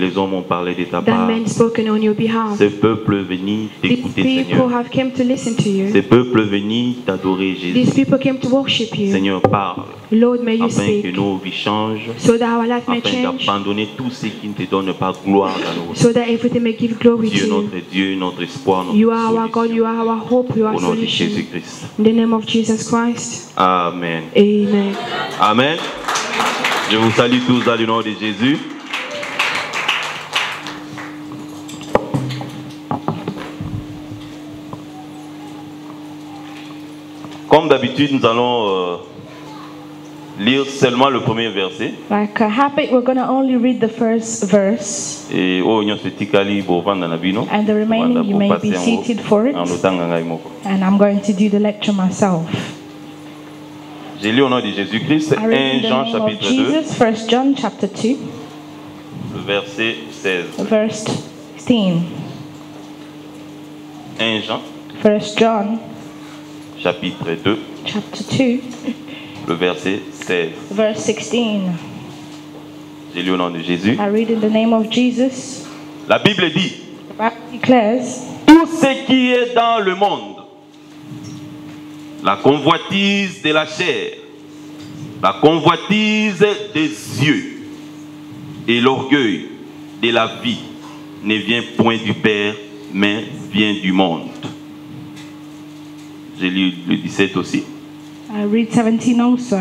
Les hommes ont parlé de ta that part. men spoken on your behalf. Ces peuples venus These t'écouter, people Seigneur. have come to listen to you. Ces peuples venus t'adorer, Jésus. These people came to worship you. Seigneur, parle. Lord, may you Afin que speak nos vies changent. so that our life may Afin change, d'abandonner tout ce qui ne te donne pas gloire à nous. so that everything may give glory to Dieu, you. notre Dieu, notre espoir, notre You are our God, solution. you are our hope, you are Au nom de solution. Jésus-Christ. In the name of Jesus Christ. Amen. Amen. Amen. Je vous salue tous dans le nom de Jésus. Comme d'habitude, nous allons lire seulement le premier verset. Like a habit, we're going to only read the first verse, Et and and the remaining you may be seated for it. And I'm going to do the lecture myself. J'ai lu au nom de Jésus-Christ, I read 1 in the Jean name of chapitre 2, Jesus, 1 John chapter 2, le verset 16. verse 16. 1 Jean 1 John chapitre 2, chapter 2, le verset 16. verse 16. J'ai lu au nom de Jésus. I read in the name of Jesus. La Bible dit, The Bible declares, tout ce qui est dans le monde, la convoitise de la chair, la convoitise des yeux et l'orgueil de la vie ne vient point du Père, mais vient du monde. J'ai lu le 17 aussi. I read 17 also.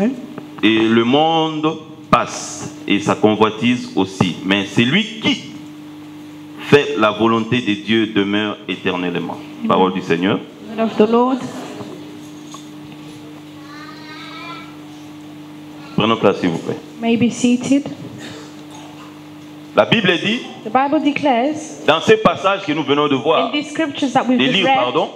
Et le monde passe et sa convoitise aussi. Mais celui qui fait la volonté de Dieu demeure éternellement. Parole du Seigneur. Word of the Lord. Prenons place s'il vous plaît. May be seated. La Bible dit, The Bible declares, dans ce passage que nous venons de in voir, these scriptures that we've de just lire, read, pardon,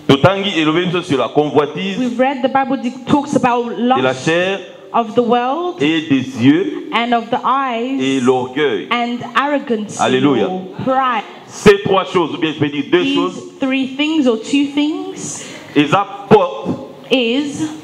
Totangi est levé sur la convoitise we've read the Bible talks about de la lust chair of the world et des yeux and of the et eyes l'orgueil. and arrogance Alléluia. or pride. Ces trois choses, ou bien je peux dire deux choses, These three things or two things ils apportent,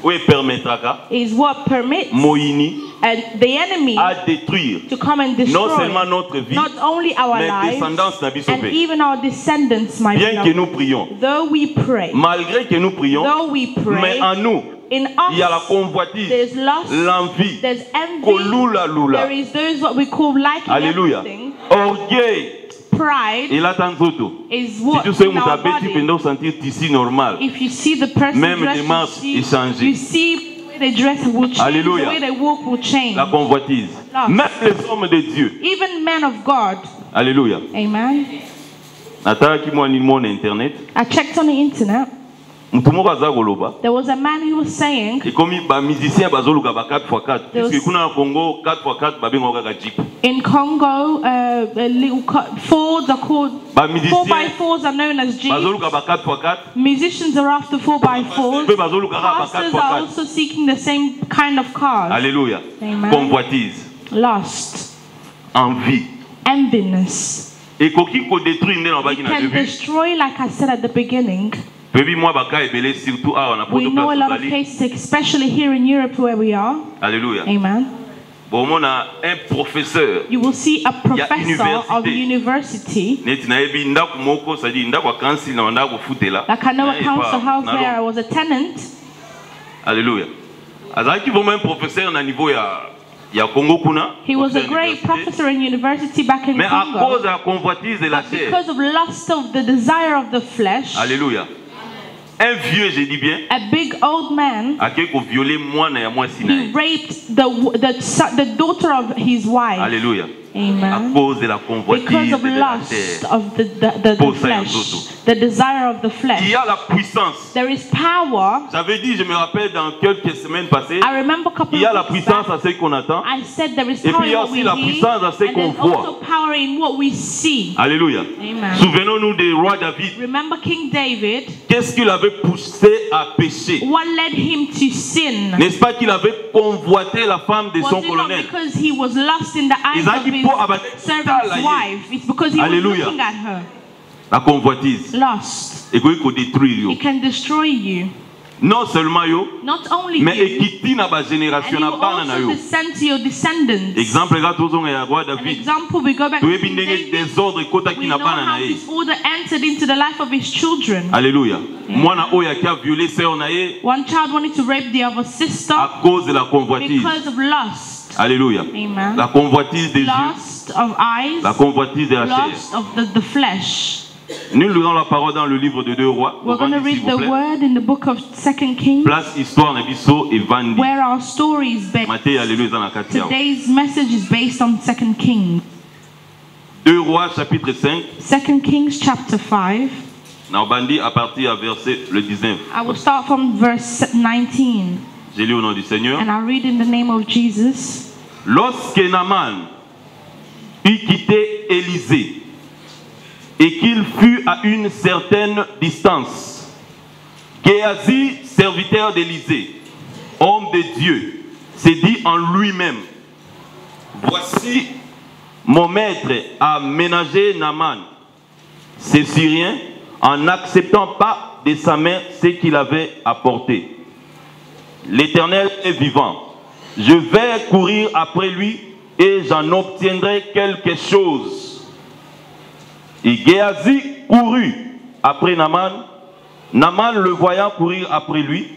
oui, permettra is what permits Moïni and the enemy à détruire to come and non destroy seulement notre vie, not only our mais lives descendance na biso and pe. even our descendants, my Bien que beloved. nous prions, Though we pray, malgré que nous prions, though we mais pray, en nous, in il y a la us convoitise, there's lust, l'envie, there's envy, kolula lula. there is those what we call liking Alléluia. everything. Orgueil. Pride Et là, tant d'autres. is Si what tu sais in où our tu body. peux nous sentir ici normal. If you see the person Même dressed, démarche you est see, changée. you see the way they dress will change, Alléluia. the way they walk will change. La convoitise. Lust. Même les hommes de Dieu. Even men of God. Alléluia. Amen. Nataki moi ni mon internet. I checked on the internet. Mutu moko aza koloba. There was a man who was saying, Et comme ba musicien bazoluka ba 4x4. There was- Puisque kuna na Congo 4x4 babenga kaka jeep. in Congo, little Fords are called, Ba musicien 4x4s are known as Jeeps. bazoluka ba 4x4. Musicians are after 4x4s. Pe bazoluka kaka ba Pastors are 4x4. also seeking the same kind of cars. Alléluia. Amen. Convoitise, Lust, envie. enviness. Et koki ko détruire ndé na baki It na can début. destroy, like I said at the beginning. Pebi moi baka ebele surtout awa na We poto know a lot of place. cases, especially here in Europe where we are. Alléluia. Amen. Bon on a un professeur You will see a professor of université. university. neti nayebi ndako moko c'est-à-dire ndako ya council na ndako kofutela. Like I know a Na ye council pa- house na there. I lo- was a tenant. Alléluia. Azalaki vraiment un professeur na niveau ya Congo kuna. He was a professeur great université. professor in university back in Mais à Congo. cause de la convoitise de la But chair. because of lust of the desire of the flesh, Alléluia. Un vieux, je dis bien, a big old man, a quelqu'un violé moi na ya moi he Sinaï. raped the daughter of his wife. Alléluia. À Amen. cause de la convoitise Because of de la lust chair. of the Pour ça, flesh, Zoto. the desire of the Il flesh. y a la puissance. There is power. J'avais dit, je me rappelle dans quelques semaines passées, I remember a couple il y a la of weeks puissance back, à ce qu'on attend. I said there is Et power puis il y a in what aussi we la hear, puissance à ce and qu'on there's voit. also power in what we see. Alléluia. Amen. Souvenons-nous du roi David. Remember King David? Qu'est-ce qu'il avait poussé à pécher? What led him to sin? N'est-ce pas qu'il avait convoité la femme de son Was it not colonel? because he was lost in the eyes Isaac of his Hippo abattait servant's Salah. wife? It's because he Alléluia. was looking at her. La convoitise. Lust. Et qu'il faut détruire. It can destroy you. Non seulement yo, not only mais you, ekiti na ba and génération you na will bana na also yo. descend to your descendants. Exemple ga tozonga ya roi An David. example, we go back to Toyebi King ndenge David. désordre ekotaki We na know bana na how ye. disorder entered into the life of his children. Alléluia. Mwana oyo aki a violé sœur na ye One child wanted to rape the other sister à cause de la convoitise. because of lust. Alléluia. Amen. La convoitise des yeux, Lust of eyes, la convoitise de la chair. lust of the flesh. Nous lisons la parole dans le livre de 2 Rois. We're going to read the word in the book of 2 Kings, Place histoire na biso evandi. where our story is based. Matthieu alléluia na kati ya. Today's message is based on 2 Kings. 2 Rois chapitre 5. 2 Kings chapter 5. Na bandi à partir à verset le 19. I will start from verse 19. J'ai lu au nom du Seigneur. And I'll read in the name of Jesus. Lorsque Naaman eut quitté Élysée et qu'il fut à une certaine distance, Géasi, serviteur d'Élysée, homme de Dieu, s'est dit en lui-même: voici mon maître a ménagé Naaman, ce Syrien, en n'acceptant pas de sa main ce qu'il avait apporté. L'Éternel est vivant. Je vais courir après lui et j'en obtiendrai quelque chose. Et Géasi courut après Naaman. Naaman, le voyant courir après lui,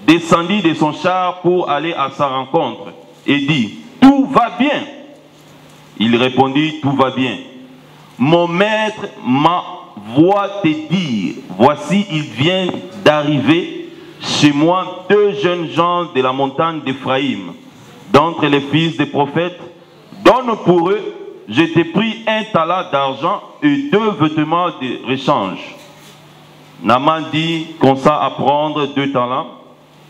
descendit de son char pour aller à sa rencontre et dit: tout va bien. Il répondit: tout va bien. Mon maître m'envoie te dire: voici, il vient d'arriver chez moi 2 jeunes gens de la montagne d'Éphraïm, d'entre les fils des prophètes. Donne pour eux, je t'ai pris 1 talent d'argent et 2 vêtements de rechange. Naaman dit: consent à prendre 2 talents.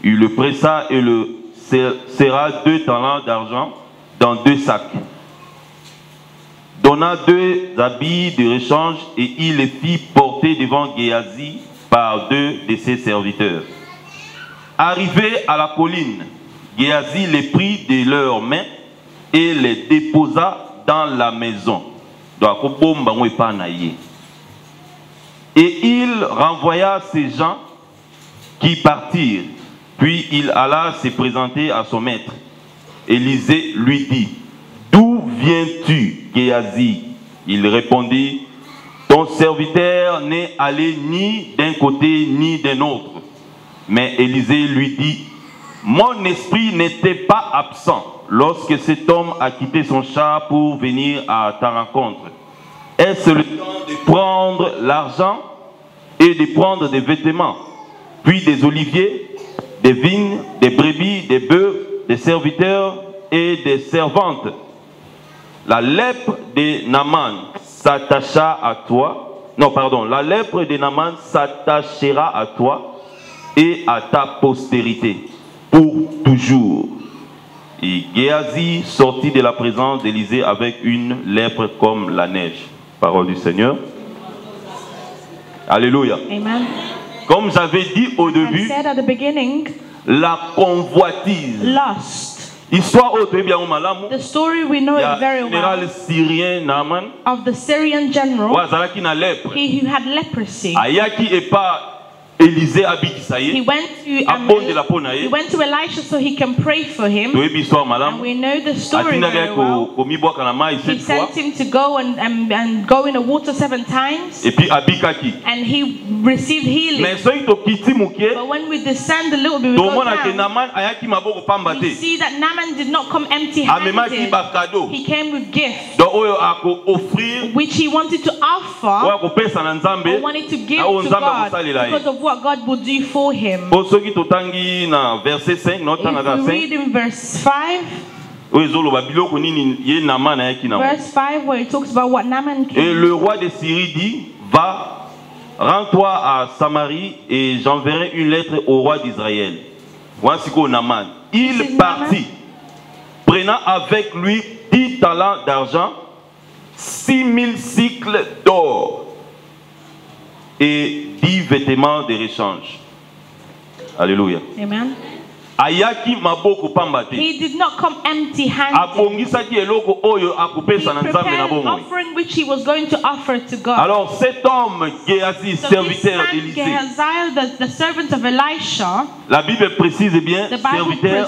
Il le pressa et le serra 2 talents d'argent dans 2 sacs. Donna 2 habits de rechange et il les fit porter devant Géasi par 2 de ses serviteurs. Arrivé à la colline, Géasi les prit de leurs mains et les déposa dans la maison. Et il renvoya ces gens qui partirent. Puis il alla se présenter à son maître. Élisée lui dit: d'où viens-tu, Géasi? Il répondit: ton serviteur n'est allé ni d'un côté ni d'un autre. Mais Élisée lui dit: mon esprit n'était pas absent lorsque cet homme a quitté son char pour venir à ta rencontre. Est-ce le temps de prendre l'argent et de prendre des vêtements, puis des oliviers, des vignes, des brebis, des bœufs, des serviteurs et des servantes? La lèpre de Naaman s'attacha à toi. Non, pardon. La lèpre de Naaman s'attachera à toi et à ta postérité pour toujours. Et Géasi sortit de la présence d'Élisée avec une lèpre comme la neige. Parole du Seigneur. Alléluia. Amen. Comme j'avais dit au début, la convoitise. Lust. Histoire malamu. The story we know it very well. Syrien Naaman. Of the Syrian general. He who had leprosy. Ayaki et pas Élisée he went to Elisha so he can pray for him. And we know the story very well. He sent him to go and go in the water 7 times. And he received healing. But when we descend a little bit, we go down. We see that Naaman did not come empty-handed. He came with gifts, which he wanted to offer or wanted to give to God because of what God will do for him. If we read in verse 5, where it talks about what Naaman came. Et le roi de Syrie dit: va, rends-toi à Samarie et j'enverrai une lettre au roi d'Israël. Voici quoi Naaman. Il partit, prenant avec lui 10 talents d'argent, 6000 cycles d'or et 10 vêtements de rechange. Alléluia. Amen. He did not come empty-handed. He prepared an offering which he was going to offer to God. Alors cet homme, Géasi, serviteur d'Élisée, the servant of Elisha, la Bible précise bien, serviteur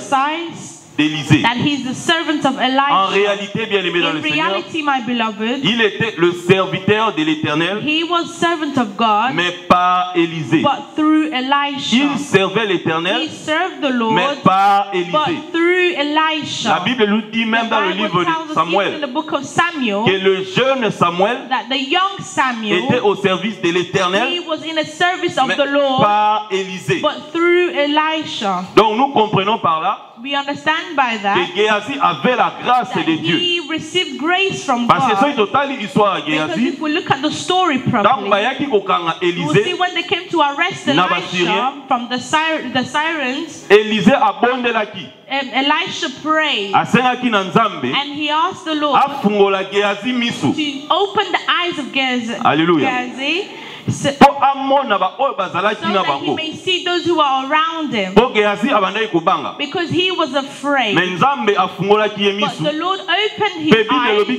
d'Élisée. That he's the servant of Elisha. En réalité, bien aimé dans le Seigneur, my beloved, il était le serviteur de l'Éternel, he was servant of God, mais par Élisée. But through Elisha. Il servait l'Éternel, he served the Lord, mais par Élisée. But through Elisha. La Bible nous dit même dans le livre de Samuel, que le jeune Samuel that the young Samuel était au service de l'Éternel, he was in a service of the Lord, par Élisée. But through Elisha. Donc nous comprenons par là, we understand by that, que Géasi avait la grâce de Dieu. He received grace from Parce que God. c'est total l'histoire de Géasi. If we look at the story properly, we see when they came to arrest Elisha from the sirens, Élisée abondelaki. Elisha prayed, and he asked the Lord to open the eyes of Gehazi. Hallelujah. So that he may see those who are around him. Because he was afraid. But the Lord opened his eyes. And the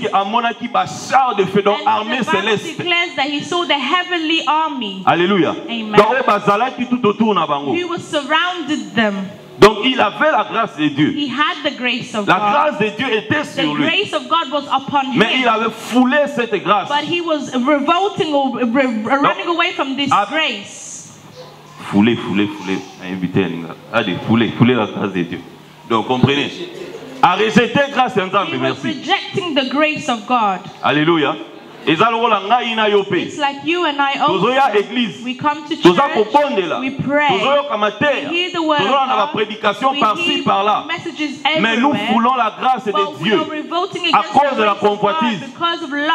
Bible declares that he saw the heavenly army. Hallelujah. Amen. Who was surrounded them. Donc il avait la grâce de Dieu. He had the grace of la God. Grâce de Dieu était sur lui. The grace of God was upon Mais him. il avait foulé cette grâce. But he was revolting or running away from this grace. Fouler. Inviter fouler la grâce de Dieu. Donc comprenez. À rejeter grâce en Dieu. He was rejecting the grace of God. Alléluia. It's like you and I also. We come to church, we pray, we hear the word of God, we hear messages everywhere, mais nous foulons la grâce de Dieu à cause de la convoitise.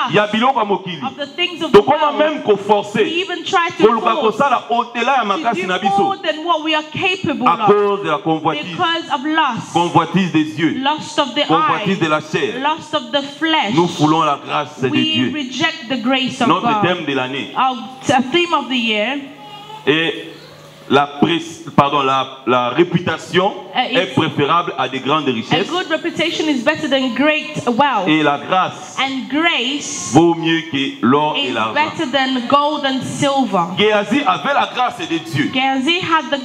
Il y a biloko mokili. Donc on a même forcé pour le bakosala au-delà ya makasi na biso à cause de la convoitise. Convoitise des yeux, convoitise de la chair. Nous foulons la grâce de Dieu. The grace of Notre God. thème de l'année. Our theme of the year. Et la réputation est préférable à des grandes richesses. A good reputation is better than great wealth. Et la grâce and grace vaut mieux que l'or et l'argent. Better than gold and silver. Géhazi avait la grâce de Dieu. Géhazi had the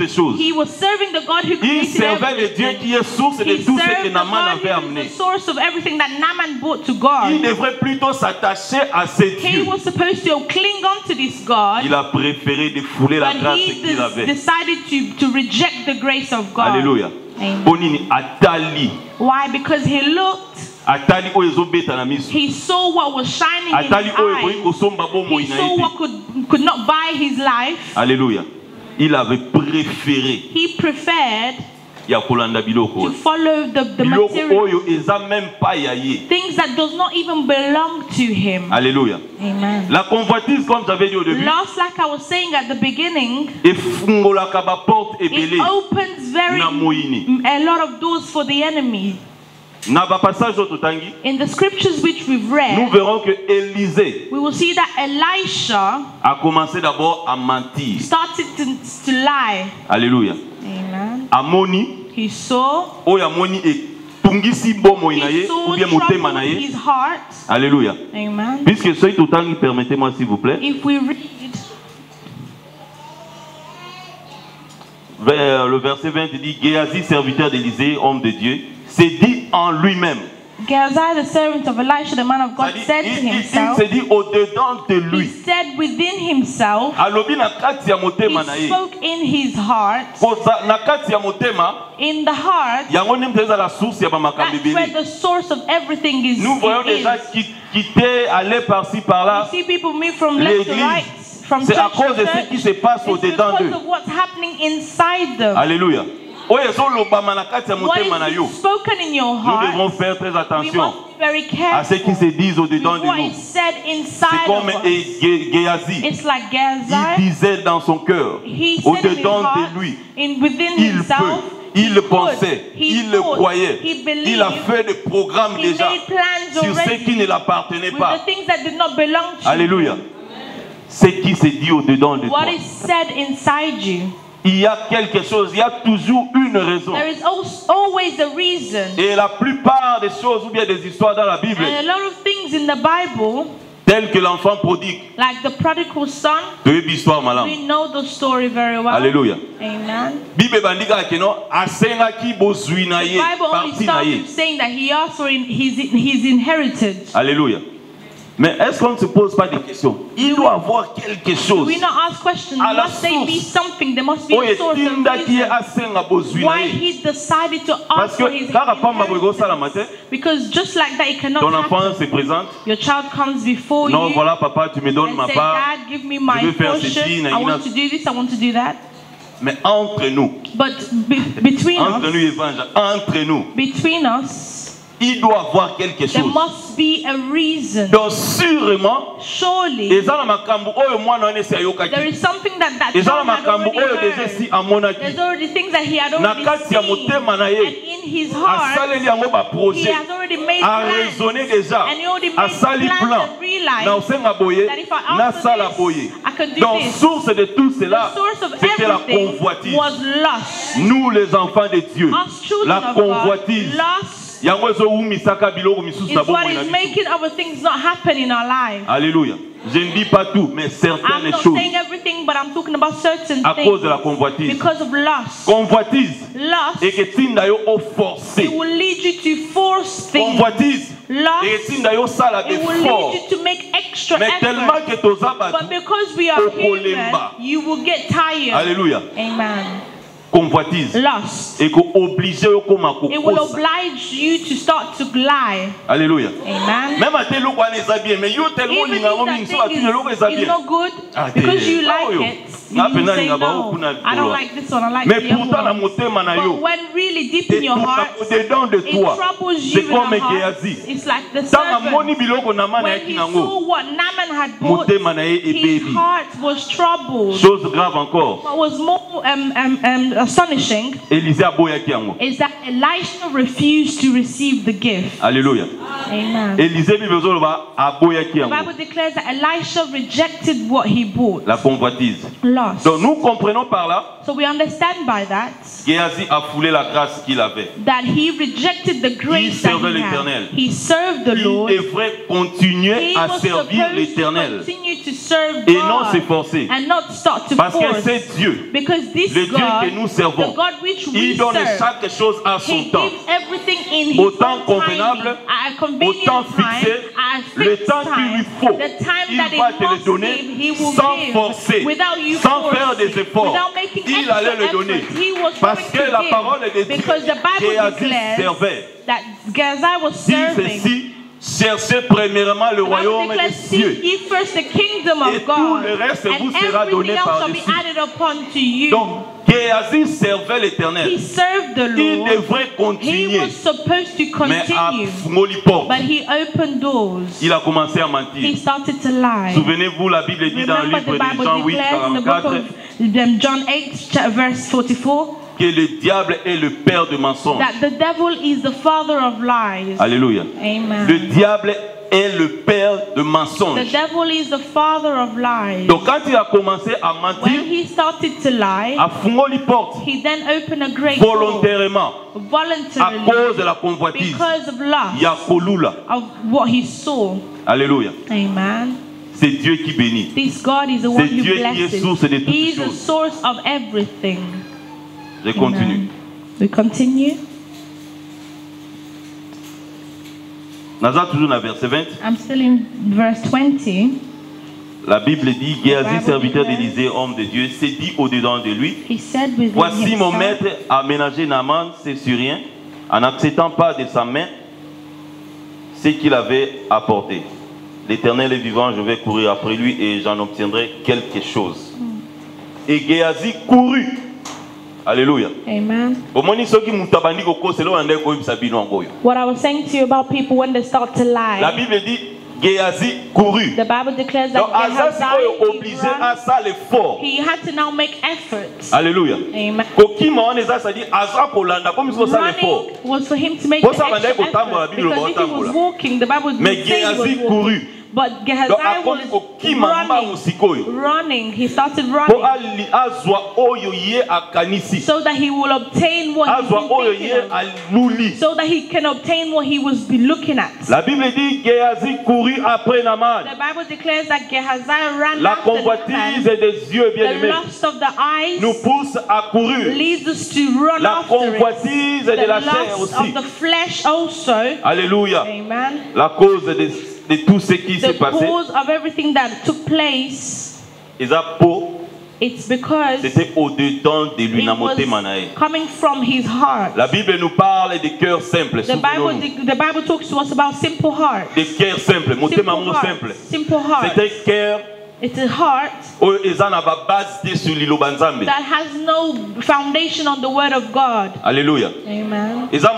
choses. He was serving the God who created il servait le Dieu qui est source de tout ce que Naaman avait amené. The source of everything that Naaman brought to God. Il devrait plutôt s'attacher à ce Dieu. He was supposed to cling on to this God. Il a préféré de fouler la grâce qu'il avait. Decided to reject the grace of God. Alléluia. Bonini atali. Why? Because he looked. He saw what was shining in his eyes. He saw what could not buy his life. Alléluia. Il avait préféré. He preferred to follow the material things that does not even belong to him. Alléluia. Amen. La convoitise, comme j'avais dit au début, lost, like I was saying at the beginning, it opens a lot of doors for the enemy. In the scriptures which we've read, nous verrons que Élisée we will see that Elisha a commencé d'abord à mentir. Started to lie. Alléluia. Amen. Amoni, he saw his heart. Alléluia. Amen. Puisque c'est tout temps, permettez-moi s'il vous plaît. If we read vers le verset 20, il dit Géhazi, serviteur d'Élisée, homme de Dieu, s'est dit en lui-même. Gehazi, the servant of Elisha, the man of God, said to himself. Il s'est dit au-dedans de lui. He said within himself. He spoke in his heart. In the heart. That's where the source of everything is. Nous voyons des gens qui allaient par-ci par-là. We see people move from left to right. C'est à cause de ce qui se passe au-dedans d'eux. Alléluia. What is spoken in your heart, nous devons faire très attention à ce qui se dit au-dedans de nous. C'est comme Géhazi. Il disait dans son cœur, au-dedans de lui, il peut, il pensait, il le croyait. Il a fait des programmes déjà sur ce qui ne l'appartenait pas. Alléluia. Ce qui se dit au-dedans de toi. il y a quelque chose, il y a toujours une raison. There is always a reason. Et la plupart des choses ou bien des histoires dans la Bible, and a lot of things in the Bible, tel que l'enfant prodigue, like the prodigal son, we know the story very well. Alléluia. Amen. The Bible only starts with saying that he asked for his inheritance. Alléluia. Mais est-ce qu'on ne se pose pas des questions? Il doit avoir quelque chose. We not ask questions. Must there be something? There must be a source of reason. Why he decided to ask for his inheritance? Because just like that, it cannot happen. Your child comes before you. Voilà, papa, tu me donnes ma part. Dad, give me my portion. I want to do this. I want to do that. Mais entre nous. But between us. Il doit avoir quelque chose. There must be a reason. Donc sûrement, surely, there is something that child had already heard. There's already things that he had already seen. And in his heart, he has already made plans. And he already made plans and realized that if I ask for this, I could do this. Source de tout cela, c'était la convoitise. Was lust. Nous les enfants de Dieu, la convoitise. It's what is making other things not happen in our lives. Alléluia. Je ne dis pas tout, mais certaines choses. I'm not saying everything, but I'm talking about certain à things. Cause de la convoitise. Because of lust. Convoitise. Lust. Et que tindayo au forcer. It will lead you to force things. Convoitise. Lust. Et tindayo sala it will lead you to make extra mais effort. Que but because we are human, you will get tired. Alléluia. Amen. Convoitise. Lust. Et oblige it will oblige you to start to lie. Alléluia. Amen. Même à tes lois mais you tellement is not good because you like it. You say no. I don't like this one. I like the other one. But when really deep in your heart, it troubles you in the heart. It's like the servant. When he saw what Naaman had bought, his heart was troubled. Chose grave encore. What was more astonishing is that Elisha refused to receive the gift. Alléluia. Amen. The Bible declares that Elisha rejected what he bought. La convoitise. Lost. Donc nous comprenons par là. So we understand by that. Géasi a foulé la grâce qu'il avait. That he rejected the grace that he had. He served the Lord. Il devrait continuer à servir l'Éternel. Et non s'efforcer. And not start to parce que c'est Dieu. Because this le Dieu God, que nous servons, the God which we il donne serve, chaque chose à son temps. Everything in his autant convenable, autant fixé, le temps qu'il lui faut, il va te le donner sans forcer, sans faire des efforts. Il allait le donner. Parce que la parole de Dieu, Géasi servait. Dit ceci, cherchez premièrement le royaume des cieux. Et tout le reste vous sera donné par-dessus. Donc, Géasi servait l'Éternel. Il devrait continuer. Mais à Fungoliporte, il a commencé à mentir. Souvenez-vous, la Bible dit dans le livre de Jean 8, 44. John 8, verse 44. Que le diable est le père de mensonges. That the devil is the father of lies. Alléluia. Amen. Le diable est le père de mensonges. The devil is the father of lies. Donc quand il a commencé à mentir, when he started to lie, à Fungoliporte, he then opened a great volontairement, voluntarily, à cause de la convoitise, because of lust, Yakolula, of what he saw. Alléluia. Amen. C'est Dieu qui bénit. This God is the one who Dieu blesses. Qui est source de toutes he is choses. the source of everything. Je continue. Amen. We continue. Toujours dans verset 20. I'm still in verse 20. La Bible dit, Géasi, serviteur d'Élisée, homme de Dieu, s'est dit au-dedans de lui, voici mon maître a ménagé Naaman, c'est Syrien, en n'acceptant pas de sa main ce qu'il avait apporté. L'Éternel est vivant, je vais courir après lui et j'en obtiendrai quelque chose. Et Géasi courut. Alléluia. Amen. What I was saying to you about people when they start to lie. La Bible dit Géasi courut. The Bible declares that he had to now make efforts. Alléluia. Amen. Running was for him to make the extra effort because if he was walking, the Bible would say he was walking. But Gehazi was running. He started running so that he will obtain what he was thinking of, so that he can obtain what he was looking at. The Bible declares that Gehazi ran after Naaman. The lust of the eyes leads us to run after it. The lust of the flesh also. Alléluia. Amen. La cause de tout ce qui s'est passé. The cause of everything that took place. It's because c'était au-dedans de lui, coming from his heart. La Bible nous parle de cœurs simples. The Bible talks to us about simple hearts. Des cœurs simples. Simple hearts. C'est un cœur. It's a heart that has no foundation on the word of God. Alléluia. Amen. It's a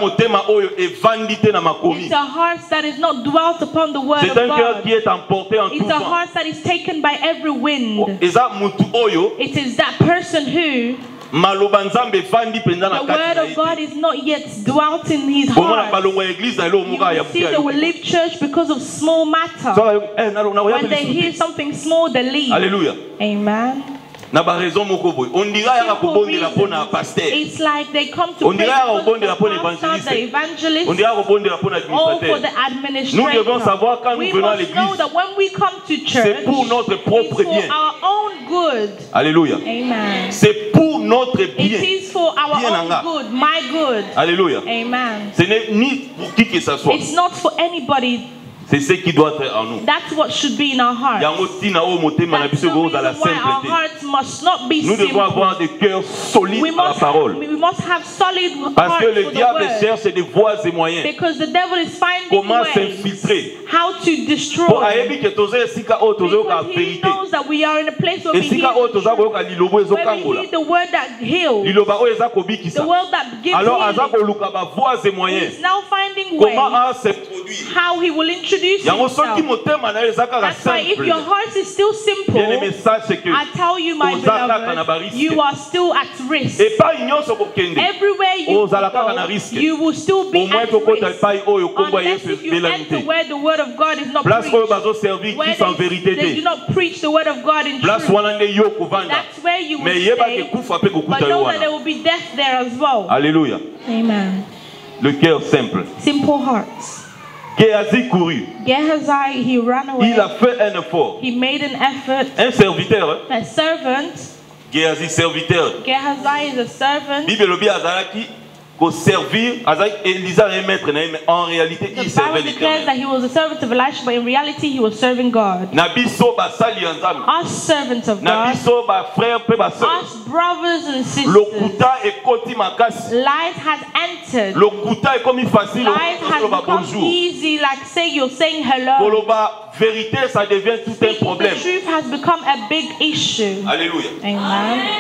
heart that is not dwelt upon the word of God. It's a heart that is taken by every wind. It is that person who the word of God is not yet dwelt in his heart. You see, they will leave church because of small matter. When they hear something small, they leave. Alléluia. Amen. It's like they come to pray for the evangelist, or for the administrator. We must know that when we come to church, it's for our own good. Alléluia. Amen. C'est pour notre bien. It is for our own good, my good. Alléluia. Amen. Ce n'est ni pour qui que ce soit. It's not for anybody. C'est ce qui doit être en nous. That's what should be in our hearts. That's the reason why our hearts must not be simple. Nous devons avoir des cœurs solides à la parole. We must have solid Parce que hearts le for diable the word. cherche des voies et moyens. Because the devil is finding Comment ways s'infiltrer. how to destroy. Because he knows that we are in a place where we hear the word that heals, the word that gives healing. He's now finding ways how he will introduce himself. That's why if your heart is still simple, I tell you, my beloved, you are still at risk. Everywhere you go, you will still be at risk. Unless if you enter where the word of God is not preached, where they do not preach the word of God in truth, that's where you will stay. But know that there will be death there as well. Alléluia. Amen. Le cœur simple. Simple hearts. Gehazi courut. Gehazi, he ran away. Il a fait un effort. He made an effort. Un serviteur. A servant. Gehazi serviteur. Gehazi is a servant. Bible lobi azalaki ko servir azalaki Elisa un maître mais en réalité il servait l'Éternel. The Bible declares that he was a servant of Elisha, but in reality he was serving God. Na biso basali nzambe. Us servants of God. Na biso ba frère pe ba sœur. Us brothers and sisters. Lokuta ekoti makasi. Life has entered. Lokuta ekomi facile. Life has become easy, like say you're saying hello. Koloba vérité, ça devient tout un problème. The truth has become a big issue. Alléluia. Amen.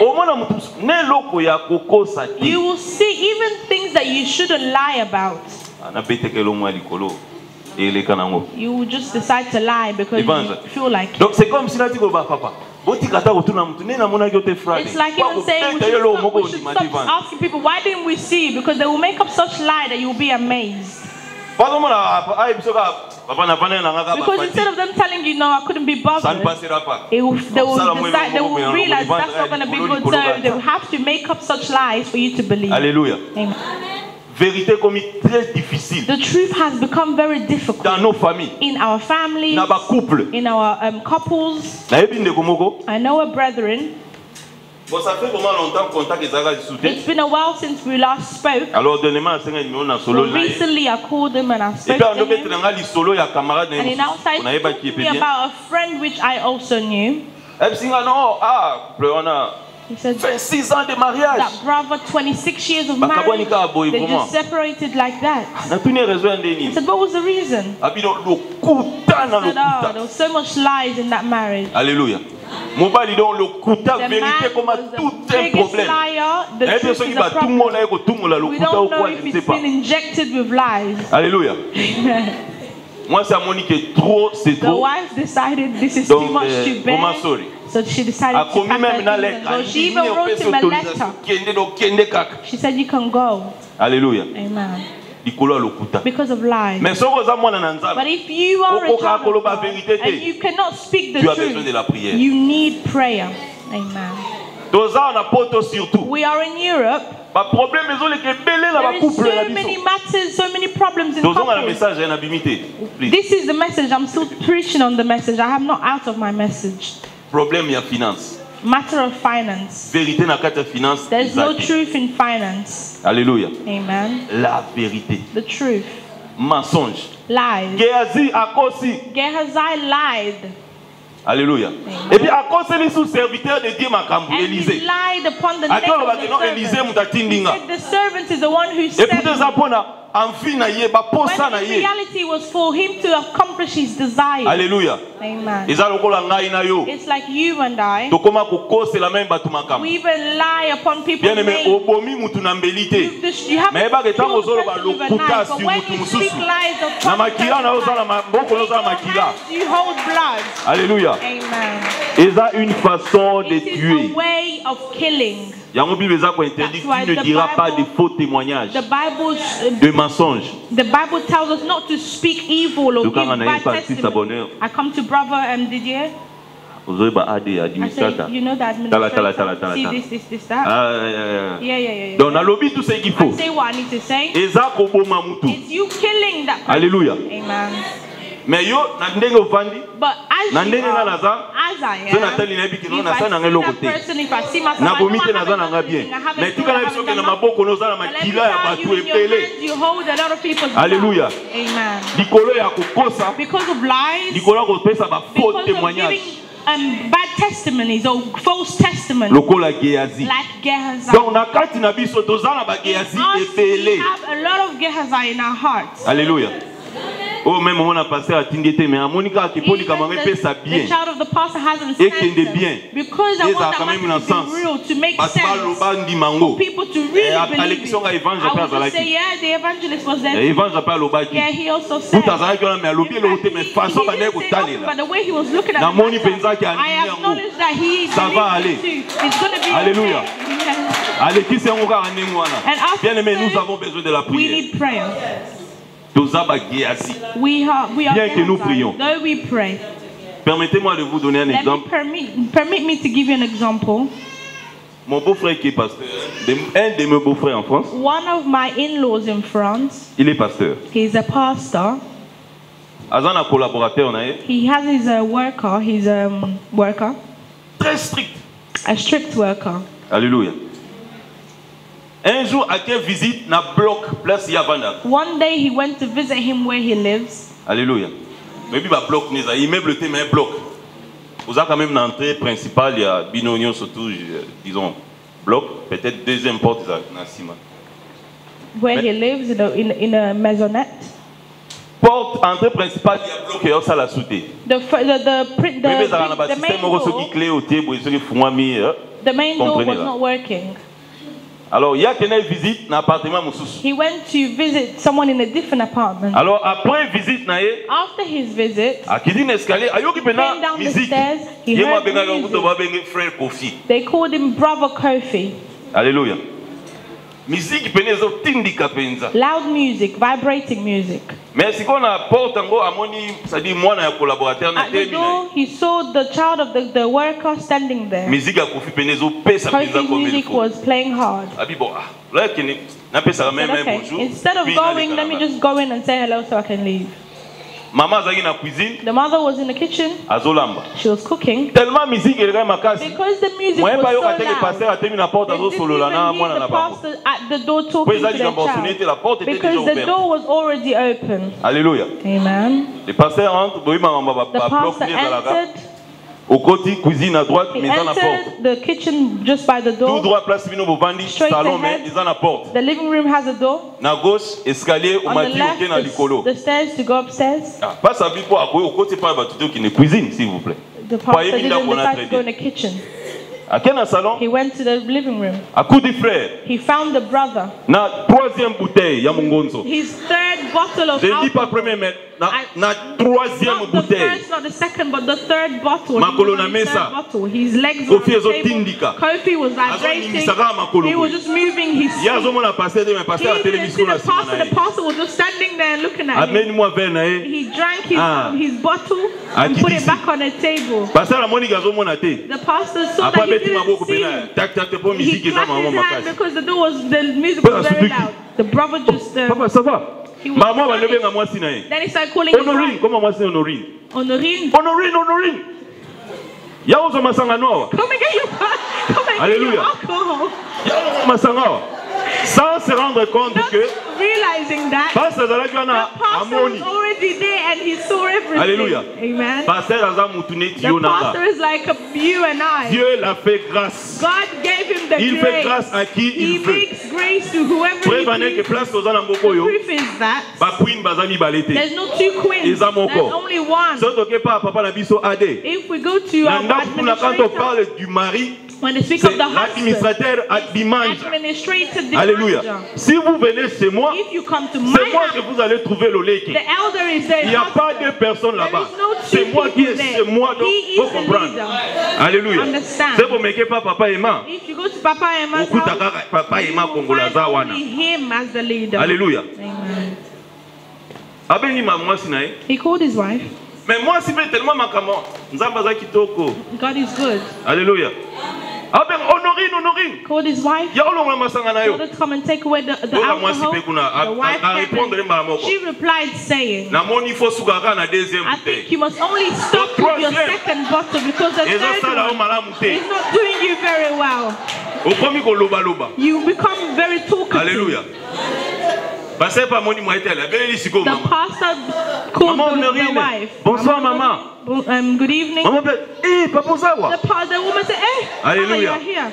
You will see even things that you shouldn't lie about. You will just decide to lie because you feel like it. Donc c'est comme si papa. It's like even saying we should stop asking people, why didn't we see? Because they will make up such lie that you'll be amazed. Because instead of them telling you, no, I couldn't be bothered, they will realize that's not going to be good. So they will have to make up such lies for you to believe. Alléluia. Amen. Vérité comme très difficile. The truth has become very difficult dans nos familles, in our families, in our couples. I know a brethren. It's been a while since we last spoke. Recently I called him and I spoke to him. And he now started talking to me about a friend which I also knew. He said that brother, 26 years of marriage, they just separated like that. I said, what was the reason? I said, there was so much lies in that marriage. Alléluia. The man was the biggest liar. The truth is a problem. We don't know if it's been injected with lies. Alléluia. The wife decided this is too much to bear. So she decided to pack her things and go. She even wrote him a letter. She said, you can go. Alléluia. Amen. because of lies. But if you are a child of God and you cannot speak the truth, you need prayer. Amen. We are in Europe. There is so many matters, so many problems in couples. This is the message. I'm still preaching on the message. I am not out of my message. Matter of finance. There's no truth in finance. Alléluia. Amen. La vérité. The truth. Mensonge. Lies. Gehazi lied. Alléluia. Et puis à cause de sous serviteur de Dieu Élisée. Lied upon the name of the servant. The servant is the one who said. When the reality was for him to accomplish his desire. Alléluia. Amen. It's like you and I. We even lie upon people's names. You have to but when you speak lies upon you hold blood. Alléluia. Amen. It is a way of killing. Tu ne diras pas de faux témoignages, de mensonges. The Bible tells us not to speak evil or give bad testimony. I come to brother Didier. I say, you know that administrator. See this, that. Yeah. Donc, tout ce qu'il faut. I say what I need to say. It's you killing that person. Alléluia. Amen. Mais yo but as I am, if I see that person, if I see myself, you hold a lot of people's Alléluia. Amen. Because of lies, because of giving bad testimonies or false testimonies, like Gehazi. We have a lot of Gehazi in our hearts. Alléluia. Oh, même on a passé à Tingete, mais à Monica qui peut lui faire ça bien. The child of the pastor hasn't sent bien. Because I want that matter to be real, to make sense. For people to really believe it. I would say, yeah, the evangelist was there. Yeah, he also said. But the way he was looking at me, I acknowledge that he believes too. It's going to be Alléluia. okay. And after we need prayer. We are bien que nous prions. Though we pray. Permettez-moi de vous donner un exemple. Permit me to give you an example. Mon beau-frère qui est pasteur, un de mes beaux-frères en France. One of my in-laws in France. Il est pasteur. He's a pastor. Azan a collaborateur na. He has his worker. He's a worker. Très strict. A strict worker. Alléluia. Un jour, à quelle visite na bloc place Yavanda. One day he went to visit him where he lives. Alléluia. Mais puis ba bloc neza, immeuble te mais bloc. Vous avez quand même l'entrée principale, il y a binonion surtout disons bloc, peut-être deuxième porte na cima. Where he lives in a maisonette. Porte entrée principale, il y a bloc et ça la soute. The main door was not working. Alors, il y a une visite dans l'appartement Moussous. He went to visit someone in a different apartment. Alors, après visite, after his visit, he came down the stairs. He heard music. They called him Brother Kofi. Alléluia. Loud music, vibrating music. At the door, he saw the child of the worker standing there. Kofi's music was playing hard. Said, okay, instead of going, let me just go in and say hello so I can leave. The mother was in the kitchen. She was cooking. Because the music was so loud, they didn't even hear the pastor at the door talking to their child. Because the door was already open. Alléluia. Amen. The pastor entered. Au côté cuisine à droite, he mais dans la porte. The kitchen just by the door. Tout droit place bino bovandi salon mais dans la porte. The living room has a door. Na gauche escalier au mati au na likolo. The stairs to go upstairs. Ah, pas ça bipo à au côté pas batuto qui ne cuisine s'il vous plaît. The pastor didn't decide to go in the kitchen. À quel salon? He went to the living room. À coup de frère. He found the brother. Na troisième bouteille ya mungonzo. His third bottle of alcohol. Je dis pas premier mais na troisième not the bouteille. first, not the second, but the third bottle. Makolo na He was on the mesa. third bottle. His legs were on Kofi the ezo table. tindika. Kofi was vibrating. Azoningisaka makolo He was boye. just moving his feet. Ya azomona pasteur de me pasteur He a télé didn't see misko na the sima pastor. na The ye. pastor was just standing there and looking at him. Ameni moi verre na ye. He drank his bottle Ah, and qui put dit it back on the table. Pasteur amoni azomona te. The pastor saw Apa that he beti didn't maboko see. pena. Tak tak te po He musique eza clapped maman his hand makasi. because the music Papa, was very Suzuki. loud. The brother just Papa ça va? he was Maman va astonished. lever nga mwasi na ye. Then he started calling his Honorine, wife. comment mwasi Honorine? Honorine, Honorine. Ya ozo masanga noa. come and get your Alléluia. alcohol. Ya ozo masanga wa. Sans se rendre compte Not que realizing that pasteur azalaki the wana pastor amoni. was already there and he saw everything. Alléluia. Amen. Pasteur aza mutu neti The yo na pastor nga. is like you and I. Dieu l'a fait grâce. God gave him the Il grace. fait grâce à qui He il veut. makes grace to whoever he Preuve ane que pleases. place toza na mboko The yo. proof is that Ba queen baza mibale te. there's no two queens. Eza moko. There's only one. So toke pa papa na biso ade. If we go to Na our ndako kuna quand on administrator, parle du mari, when they speak c'est of the husband, l'administrateur Adimanja. administrator, the Alléluia. manager. Si vous venez chez moi, If you come to my c'est moi que house, vous allez trouver le lait. the elder is there. Il n'y a pas deux personnes là-bas. There is no C'est two moi qui people est there. chez moi, donc He is faut the comprendre. leader. Alléluia. Understand. C'est pour me pas papa et maman. If you go to Papa Emma's Beaucoup house, taka papa et maman you will kongola find wana. only him as the leader. Alléluia. Amen. Abengi ma mwasi na ye. He called his wife. Mais moi si fait tellement makamo. Nzamba za kitoko. God is good. Alléluia. Aben Honorine. Called his wife. Ya olonga masanga na yo. Told her to come and take away the Oza mwasi alcohol. pe kuna The wife a came répondre and mbala moko. she replied saying, Na moni fo sukaka na deuxième I bouteille. think you must only stop with your second bottle because the Ezo third sala o one malamu te. is not doing you very well. Okomi koloba loba. You become very talkative. Alléluia. Pasteur pa moni moitela. Beli siko The mama. pastor called Maman the Honorine. wife. Bonsoir maman. Good evening. Maman pe papa zawa. The woman said, hey, Mama, Alléluia. you're here.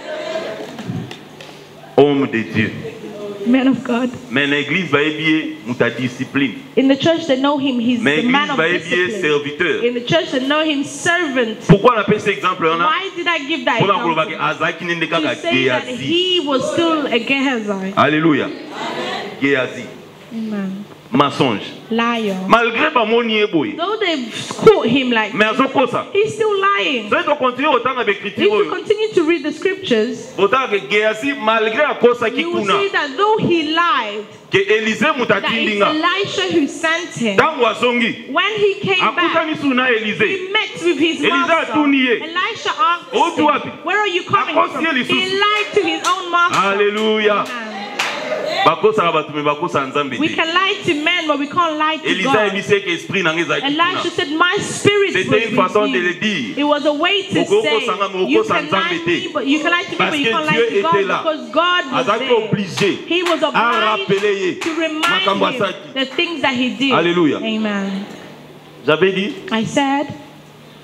Homme de Dieu. Man of God. Mais l'église va ébier muta discipline. In the church they know him, he's Mais the man l'église of va ébier discipline. serviteur. In the church they know him, servant. Pourquoi on appelle cet exemple là? Why did I give that Pour la example? que Azaki n'était qu'à To say that Géasi. he was still a Gehazi. Alléluia. Géasi. Amen. Mensonge. Liar. Malgré ba moni eboy. Though they caught him like Mais azo kosa. he's still lying. Ça doit continuer autant avec If l'écriture. you continue to read the scriptures, Autant que Géasi malgré la kosa qui you will kuna. see that though he lied, Que Élisée that it's mutatindinga. Elisha who sent him. Tango asongi. When he came back, Akutani suna Élisée. he met with his Elisa master. atuniye. Elisha asked Otu him, wapi? where are you coming Akosi from? Elisusu. He lied to his own master. Alléluia. Amen. Bakosa batu me bakosa nzambe We te. can lie to men, but we can't lie to Elisa God. ebisé que esprit nangeza Elisha said, my spirit was C'était une façon de with le you. dire. It was a way to Moko say, sanga moko you can sanzambe lie te. me, but you can lie to me, Parce but you que can't lie Dieu to God était là. because God was Azaki there. obligé He was à obliged rappeler ye to remind makambo him asaki. the things that he did. Alléluia. Amen. J'avais dit, I said,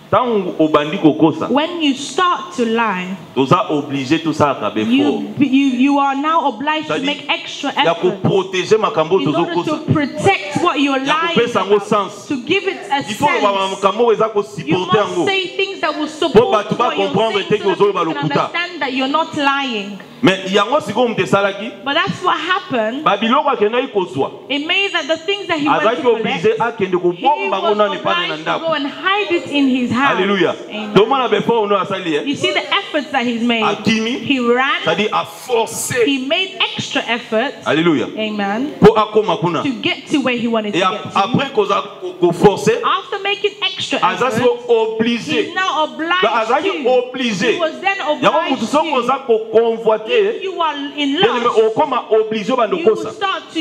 tant obandi kokosa, when you start to lie, toza obligé tout ça à caber fort. you are now obliged to C'est-à-dire, make extra Il y a effort que protéger makambo in tozo order kosa. to protect what you're Il y a que lying pesa ngo about, sens. to give it a Il faut que sense. makambo eza ko You supporter must yango. say things that will Pour support batu ba what you're comprendre saying te so that que ozoyo people can balokuta. understand that you're not lying. Mais yango siko mtesalaki, But that's what happened. babiloko akendaki kozwa. It means that the things that he went to Azaki collect, obligé akende he kobomba ngo was nani pane na obliged to go ndako. and hide it in his house. Alléluia. Amen. Tomona before ono asali You see the efforts that he's made. Akimi. He ran. C'est-à-dire à forcer. He made extra efforts. Alléluia. Amen. Pour akoma kuna. To get to where he wanted to Et get to. après qu'on forcer, After making extra Azaki efforts, obligé. he's now obliged Azaki to. obligé. He was then Yango mutu obliged soko to. oza ko convoiter. If you are in Bien aimé, love, okoma obligé bando you would kosa. start to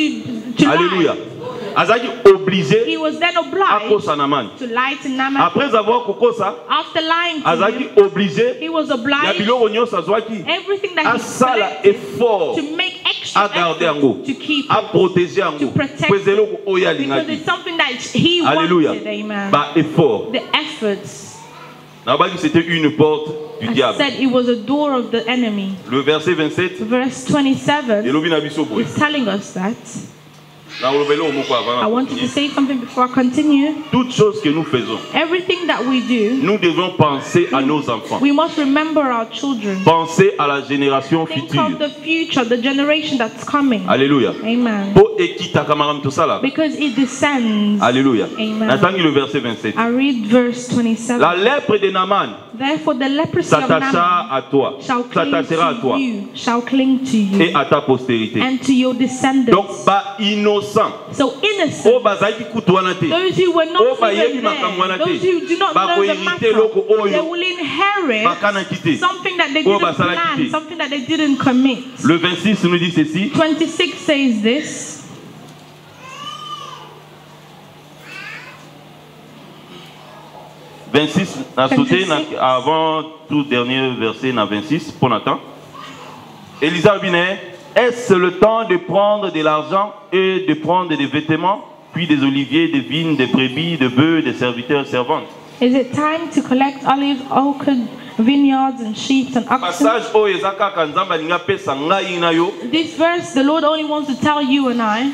Alléluia. lie. Azaki obligé He was then à obliged kosa namani. to lie to Naaman. Après avoir kokosa, After lying to Azaki him, obligé. he was Ya obliged biloko nyonso azwaki. everything that he Asala collected effort. to make extra A garder effort yango. to keep A it. protéger yango. To protect Pues eloko oyo Because alingaki. it's something that he Alléluia. wanted. Amen. Ba effort. The efforts. Nabaki c'était une porte du I diable. said it was a door of the enemy. Le verset 27, Verse 27 elobi na biso boye. is telling us that I wanted to say something before I continue. Toutes choses que nous faisons, everything that we do, nous devons penser à nos enfants. We must remember our children. Penser à la génération Think future. of the future, the generation that's coming. Alléluia. Amen. Because it descends. Alléluia. Amen. Le verset 27. I read verse 27. La lèpre de Naaman Therefore the leprosy of Naaman shall cling to you et à ta postérité. And to your descendants. Donc, innocent. So innocent. Those who were not even there, those who do not know the matter, they will inherit something that they didn't plan, something that they didn't commit. Le 26 nous dit ceci. 26 says this. 26, a sauté avant tout dernier verset, na 26, pour Nathan. Elisa Binet, est-ce le temps de prendre de l'argent et de prendre des vêtements, puis des oliviers, des vignes, des brebis, des bœufs, des serviteurs, servantes? Is it time to collect olives, vineyards and sheep and oxen? This verse, the Lord only wants to tell you and I.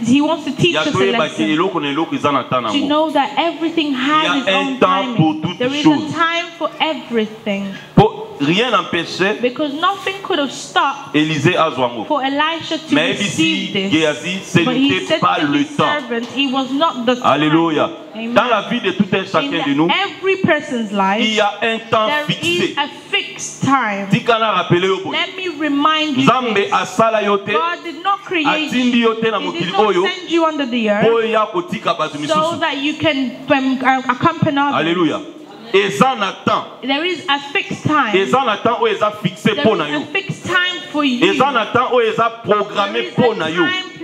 He wants to teach us a lesson. To know that everything has its own timing. There is a time for everything. Rien n'empêchait because nothing could have stopped for Elisha to receive this. But he said to his servant, it was not the time. Alléluia. Dans la vie de tout un chacun de nous, every person's life, il y a un temps fixé. Is a fixed time. Let me remind you this. God did not create you. He did not send you under the earth so that you can accompany others. Alléluia. There is a fixed time. There is a fixed time for you. There is a time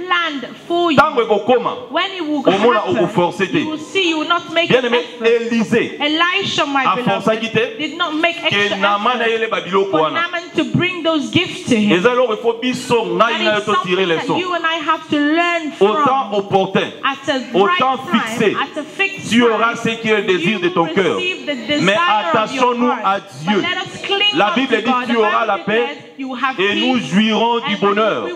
planned for you. When it will happen, you will see, you will not make an effort. Elisha, my beloved, did not make extra effort for Naaman to bring those gifts to him. That is something that you and I have to learn from. At a right time, at a fixed time, you will receive the desire of your heart. But let us cling La Bible dit tu auras la paix et nous jouirons du bonheur.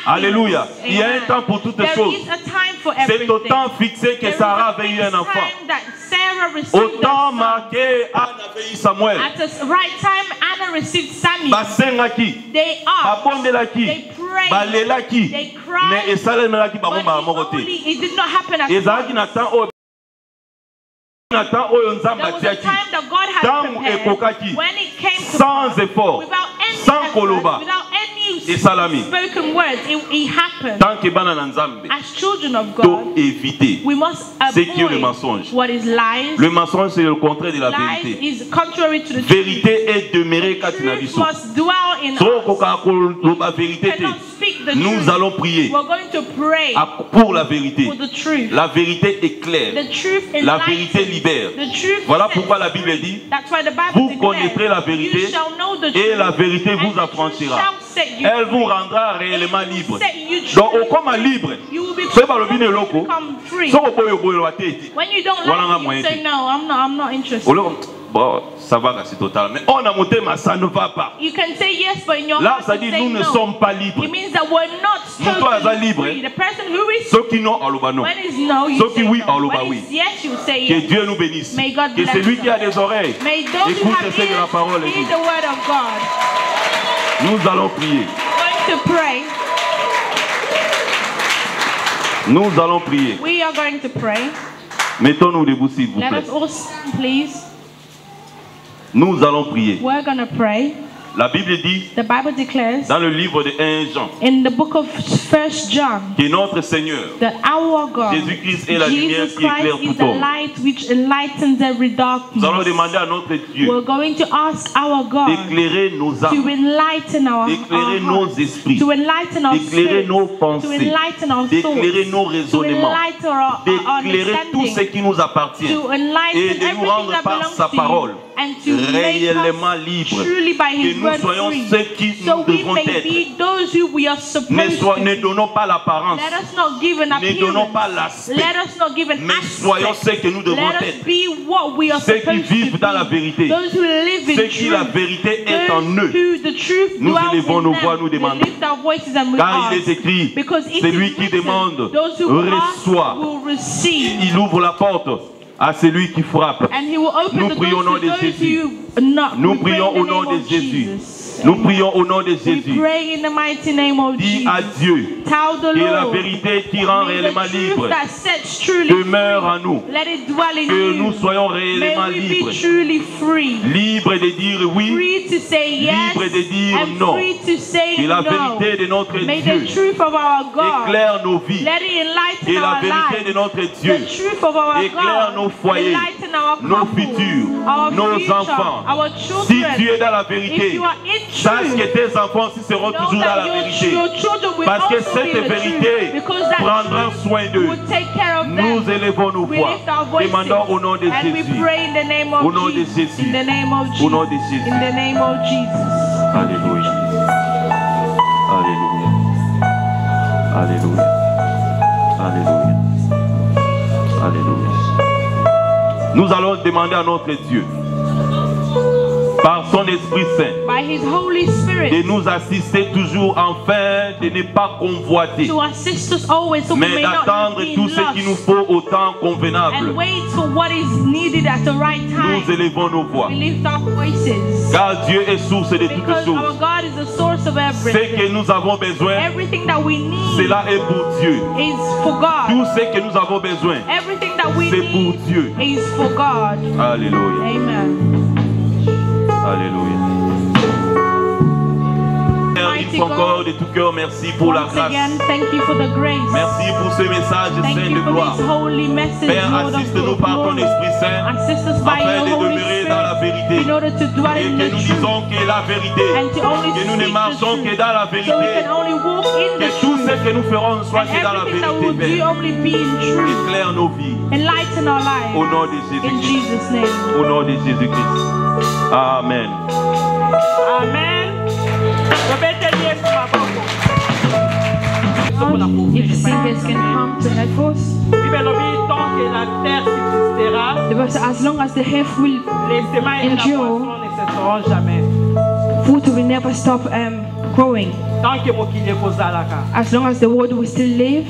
Alléluia. Il y a un temps pour toutes choses. C'est au temps fixé que Sarah avait eu un enfant. Au temps marqué, Anne avait eu Samuel. At the right time, Anna received Samuel. They asked, they prayed, they cried, but it did not happen at once. There was a time that God had prepared when it came to pass, without any effort, without any spoken words, it happened. As children of God, we must avoid what is lies. Le mensonge, c'est le contraire de la Lies vérité. is contrary to the truth. Vérité est demeurée quand tu Truth must dwell in us. We cannot speak the Nous truth. allons prier We're going to pray pour la vérité. for the truth. La vérité est claire. The truth La vérité libère. The truth Voilà sets pourquoi la free. Bible dit That's why the Bible vous declares, connaîtrez la vérité you shall know the et truth, la vérité and vous the truth affranchira. shall set you Elle free. vous rendra réellement It will libre. set you Donc, truly comme free. libre, You will be become free. so free. When you don't like it, you say no, I'm not interested. Bon, ça va, c'est total. Mais on a monté, mais ça ne va pas. You can say yes, but in your Là, heart ça you dit say nous ne no. sommes pas libres. It means that we're not totally free. The person who is Ceux qui n'ont, alors non. when is no, you Ceux qui say oui, no. alors When oui. is yes, you say Que yes. Dieu nous bénisse. May God Que bless celui us. qui a des oreilles May those who écoute have ce que la parole ears dit. hear the word of God. Nous allons prier. We're going to pray. Nous allons prier. We are going to pray. Mettons-nous debout, s'il vous Let plaît. us all stand, please. Nous allons prier. We're going to pray. La Bible dit The Bible declares dans le livre de 1 Jean in the book of 1 John que notre Seigneur, that our God, Jésus-Christ est la lumière Jesus qui éclaire Christ, is tout the homme. light which enlightens every darkness. Nous allons demander à notre Dieu We're going to ask our God d'éclairer nos to âmes, enlighten our d'éclairer nos hearts, esprits, to enlighten our d'éclairer spirits, nos to pensées, enlighten our d'éclairer thoughts, nos to raisonnements, enlighten our d'éclairer tout ce understanding, qui nous appartient to et enlighten de nous everything rendre that par belongs sa to parole you, and to make réellement us libres, truly by que His nous went free. So we may be those who we are supposed to be. Ne donnons pas l'apparence. Let us not give an appearance. Ne donnons pas l'aspect. Let us not give an mais soyons ceux que nous devons être. Let us be what we are ceux qui supposed to vivent be. dans la vérité. Those who live in ceux qui la vérité est en eux. Nous élevons nos voix, nous demandons. Car il est écrit, celui qui demande reçoit. Il ouvre la porte à celui qui frappe. Nous prions au nom de Jésus. Nous prions au nom de Jésus. Nous prions au nom de Jésus. Dis à Dieu que la vérité qui rend réellement libre demeure en nous. Que nous soyons réellement libres. Libres de dire oui, libres de dire non. Que la vérité de notre Dieu éclaire nos vies. Et la vérité de notre Dieu éclaire nos foyers, nos futurs, nos enfants. Si tu es dans la vérité, sache que tes enfants seront toujours dans la vérité. Parce que cette vérité prendra soin d'eux. Nous élevons nos voix. Demandons au nom de Jésus. Au nom de Jésus. Au nom de Jésus. Alléluia. Alléluia. Alléluia. Alléluia. Alléluia. Nous allons demander à notre Dieu, par son Esprit Saint, by His Holy Spirit, de nous assister toujours afin de ne pas convoiter, to assist us always, so mais d'attendre tout ce qu'il nous faut au temps convenable. And wait for what is needed at the right time. Nous élevons nos voix. We lift our voices. Car Dieu est source de toutes Because choses. our God is the source of everything. Ce que nous avons besoin, everything that we need, cela est pour Dieu. Is for God. Tout ce que nous avons besoin, everything that we c'est pour Dieu. Is for God. Alléluia. Amen. Alléluia. Une fois encore de tout cœur, merci pour la grâce. Merci pour ce message saint de gloire. Père, assiste-nous par ton Esprit Saint afin de demeurer dans la vérité. Et que nous disons que la vérité, que nous ne marchons que dans la vérité. Que tout ce que nous ferons soit que dans la vérité, Père. Éclaire nos vies. Au nom de Jésus-Christ. Au nom de Jésus-Christ. Amen. Amen. If singers can come to help us, because as long as the earth will endure, food will never stop growing. As long as the world will still live,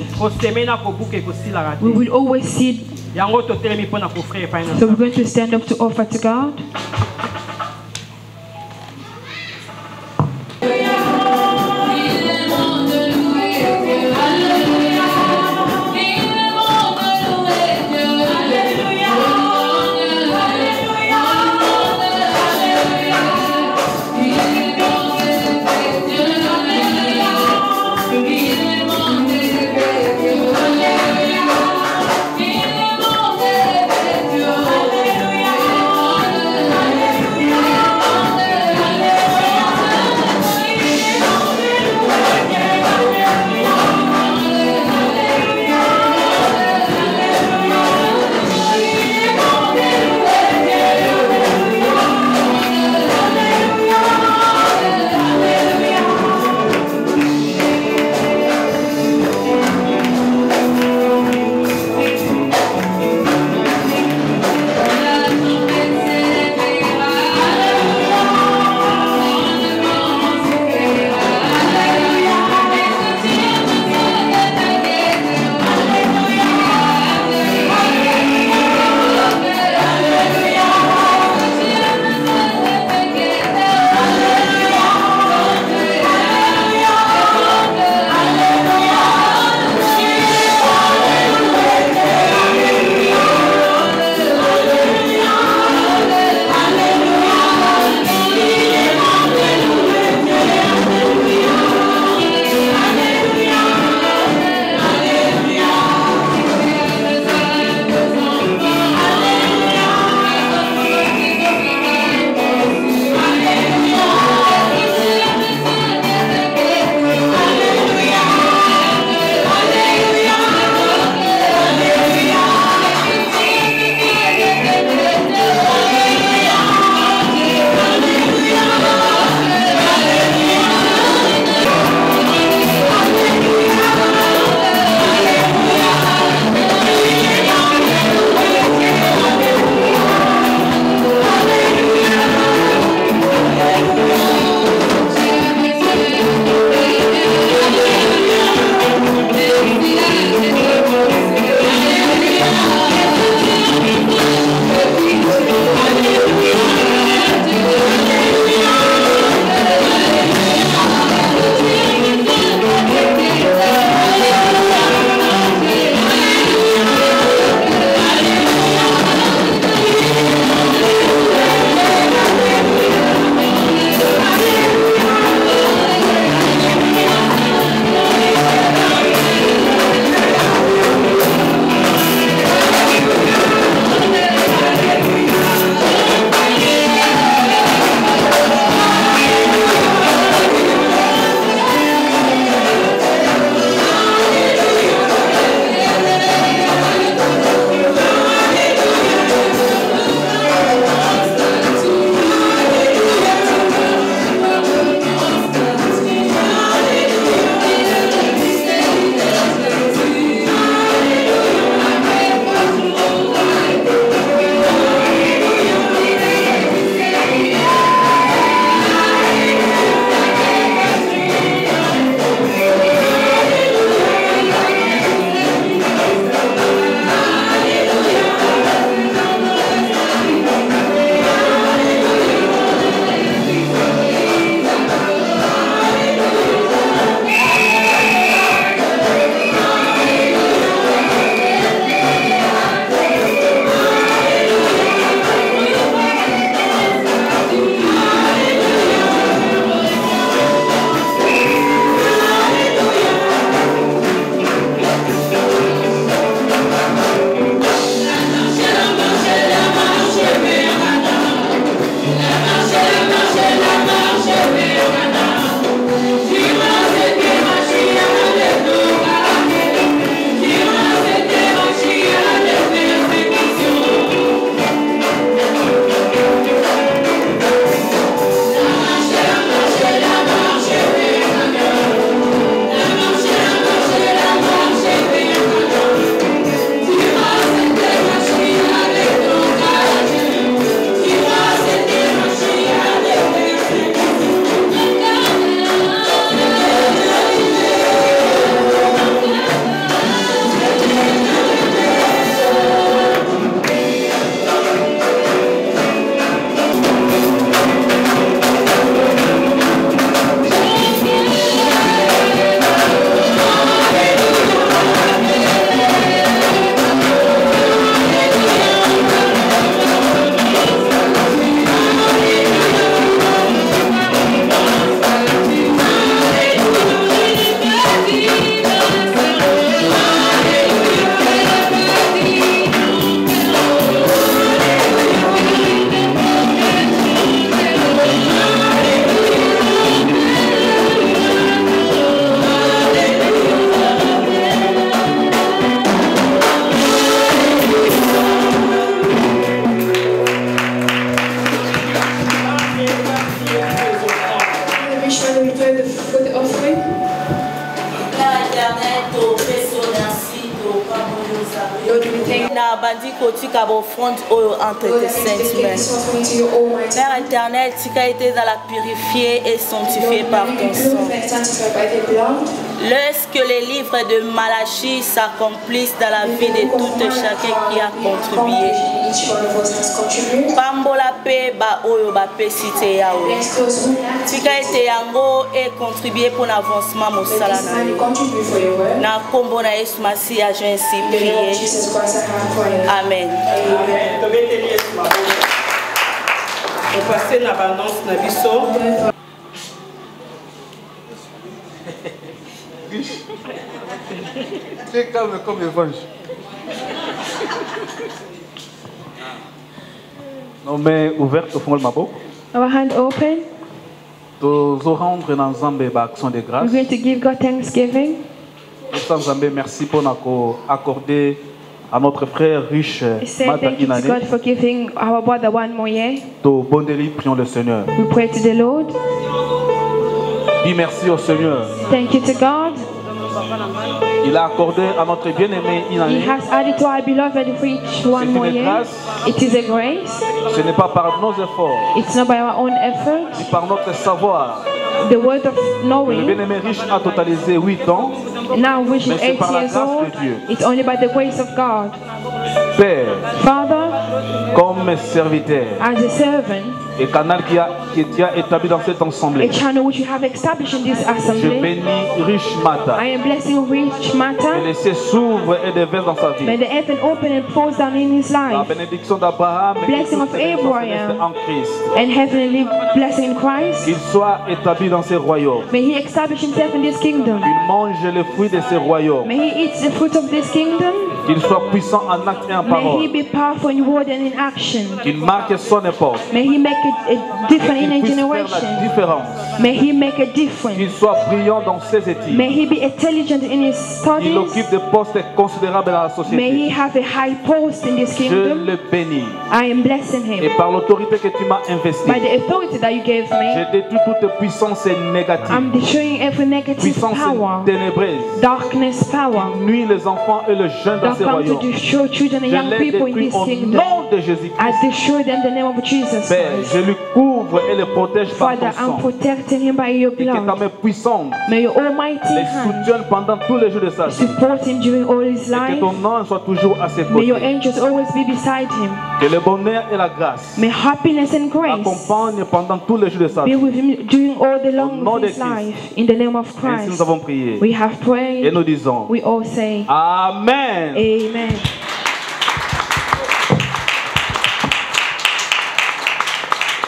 we will always seed. So we're going to stand up to offer to God. kotika bofrande entre tes saintes mains. Père éternel, tika été dans la purifier et sanctifier par ton sang. Laisse que les livres de Malachie s'accomplissent dans la vie de tout chacun qui a contribué. Pambola pe ba oyo ba pe cité yawe. Tika été yango et contribuer pour l'avancement mosala na yo. Na kombo na Yesu Masi a ainsi prié. Amen. On passe l'abondance na biso. Tu es calme comme l'évangile. Nos mains ouvertes au fond de ma bouche. Our hand open. Nous rendre dans Zambé action de grâce. We're going to give God thanksgiving. Nous Zambé merci pour nous accorder à notre frère riche. Thank you to God for giving our brother one more year. Au bon délit, prions le Seigneur. We pray to the Lord. Dis merci au Seigneur. Thank you to God. Il a accordé à notre bien-aimé une année. He has added to our beloved rich one more year. It is a grace. Ce n'est pas par nos efforts. It's not by our own effort. C'est par notre savoir. The word of knowing. Le bien-aimé riche a totalisé 8 ans. Now which is 8 years old. It's only by the grace of God. Père. Father. Comme serviteur. As a servant. Et canal qui a établi dans cette assemblée. A channel which you have established in this assembly. Je bénis riche Mata. I am blessing rich Mata. Et les cieux s'ouvrent et déversent dans sa vie. May the heaven open and pours down in his life. La bénédiction d'Abraham. Blessing of Abraham. En Christ. And heavenly blessing in Christ. Qu'il soit établi dans ses royaumes. May he establish himself in this kingdom. Qu'il mange les fruits de ses royaumes. May he eat the fruit of this kingdom. Qu'il soit puissant en acte et en parole. May he be powerful in word and in action. Qu'il marque son époque. May he make a difference in a generation. May he make a difference. Qu'il soit brillant dans ses études. May he be intelligent in his studies. Qu'il occupe des postes considérables dans la société. May he have a high post in this kingdom. Je le bénis. I am blessing him. Et par l'autorité que tu m'as investie. By the authority that you gave me. Je détruis toute puissance négative. I'm destroying every negative puissance power. Ténébreuse. Darkness power. Qui nuit les enfants et les jeunes dans ces royaumes. To destroy children and young people in this kingdom. Nom de Jésus-Christ. I destroy them in the name of Jesus. Père, je lui couvre et le protège par ton Father, sang. I'm protecting him by your blood. Et que ta main puissante May your almighty les hand soutienne pendant tous les jours de sa vie. Support him during all his life. Et que ton nom soit toujours à ses côtés. May your angels always be beside him. Que le bonheur et la grâce May happiness and grace accompagnent pendant tous les jours de sa vie. Be with him during all the long of his life. In the name of Christ. Ainsi nous avons prié. We have prayed. Et nous disons. We all say. Amen. Amen.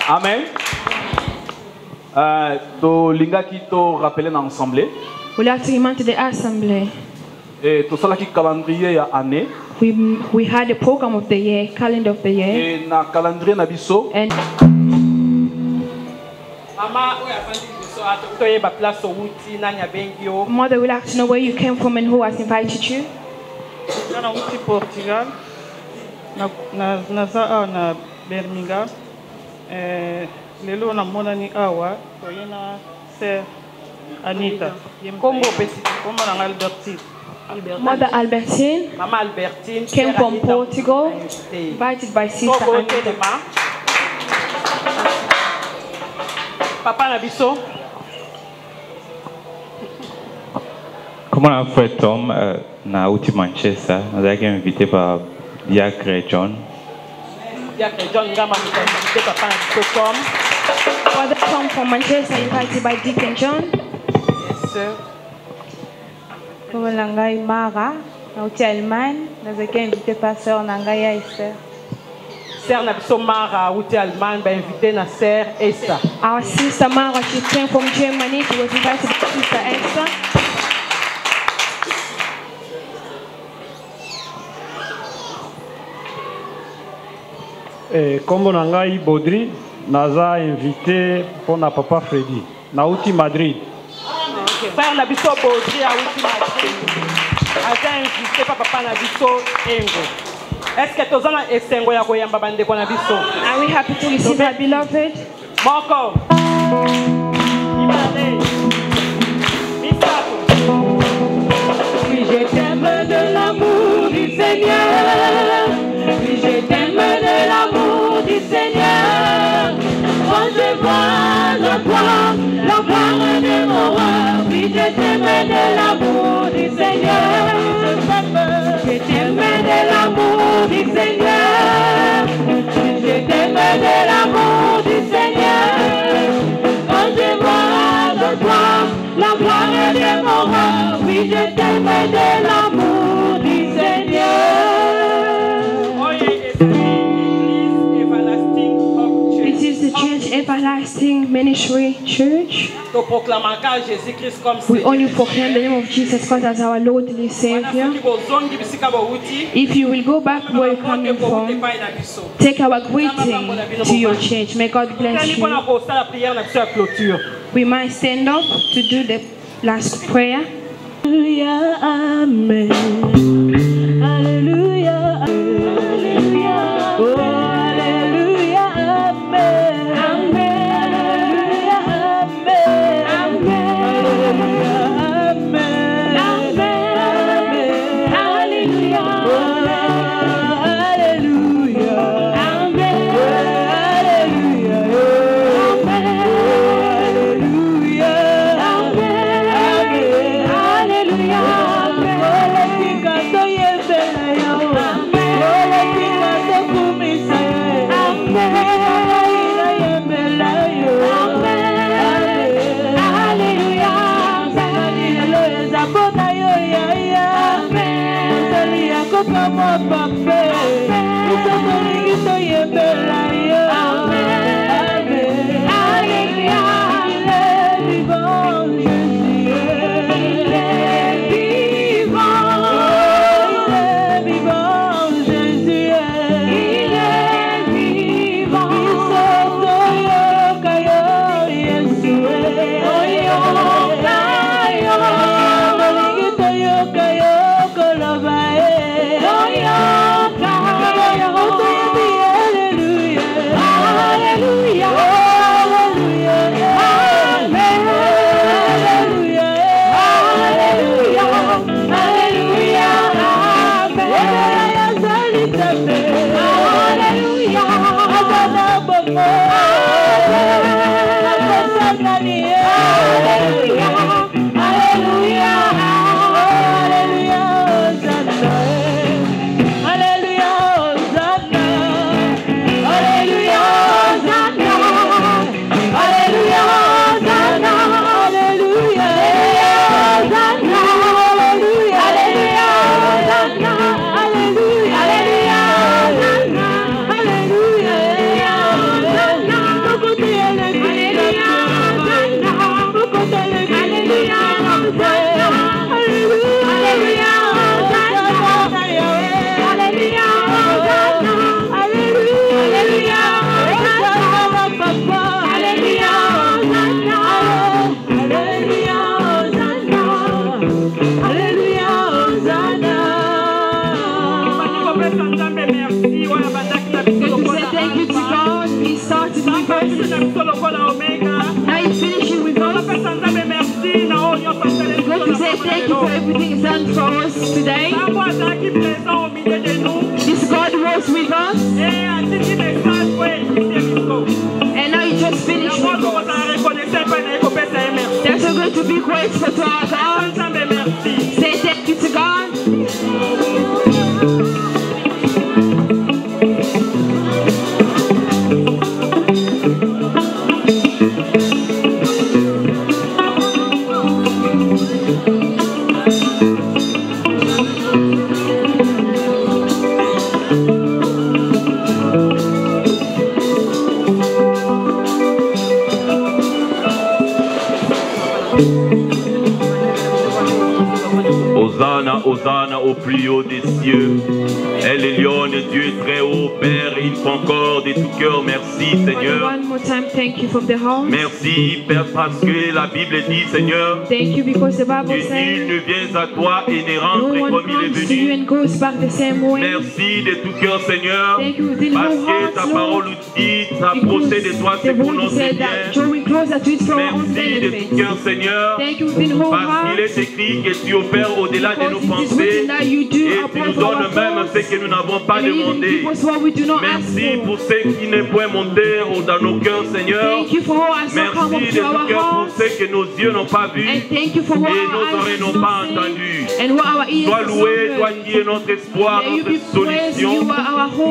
Amen. To linga qui to rappelé dans l'assemblée. We like to remind to the assembly. Et to sala qui calendrier ya année. We had a program of the year, calendar of the year. Et na calendrier na biso. And Mother, we like to know where you came from and who has invited you. Portugal. Na Birmingham. Lelo na mona ni awa toyena sœur Anita. Kombo pesi kombo na Albertine. Mother Albertine. Mama Albertine came from Portugal. Invited by Sister Anita. Papa na biso. Comment on a fait Tom na outi Manchester, on a été invité par Diacre John. John Gama invité papa na biso Tom. Father Tom from Manchester invited by Deacon John. Yes sir. Comme langai Mara, na outi Allemagne, na été invité par sœur Nangaya Esther. Sœur na biso Mara outi Allemagne ba invité na sœur Esther. Our sister Mara, she came from Germany, she was invited by Sister Esther. Kombo na ngai Baudry naza invité pour na papa Freddy na outi Madrid. Frère na biso Baudry a outi Madrid. Aza invité pa papa na biso Engo. Est-ce que tozana esengo ya koyamba bandeko na biso? Are we happy to receive our beloved? Moko. Oui, je t'aime de l'amour du Seigneur. t'aime de l'amour du Seigneur. Je t'aime de l'amour du Seigneur. Je t'aime de l'amour du Seigneur. Quand je vois de toi la gloire de mon roi, oui, je t'aime de l'amour du Seigneur. This is the Church Everlasting Ministry Church. We only proclaim the name of Jesus Christ as our Lord and Savior. If you will go back where you're coming from, take our greeting to your church. May God bless you. We might stand up to do the last prayer. Hallelujah, amen. Hallelujah, hallelujah. Oh, hallelujah, amen. Amen. Hallelujah, amen. Amen. Hallelujah. Oh, hallelujah. Amen. Hallelujah. Thank you for everything He's done for us today. This God was with us. And now He just finished with us. That's so good to be grateful to our God. Say thank you to God. Hosanna au plus haut des cieux. Elle est lionne, Dieu très haut, Père, une fois encore de tout cœur, merci Seigneur. One more time, thank you from the heart. Merci Père parce que la Bible dit Seigneur, thank you because the Bible says, nul ne vient à toi et ne rentre no comme il est venu. And goes back the same way. Merci de tout cœur Seigneur, thank you parce que ta parole nous dit, s'approcher de toi c'est pour notre bien. Merci de tout cœur Seigneur, parce qu'il est écrit que tu opères au-delà de nos pensées et tu nous donnes même ce que nous n'avons pas demandé. Merci pour ce qui n'est point monté dans nos cœurs, Seigneur. Merci de tout cœur pour ce que nos yeux n'ont pas vu et nos oreilles n'ont pas entendu. Sois loué, toi qui es notre espoir, notre solution,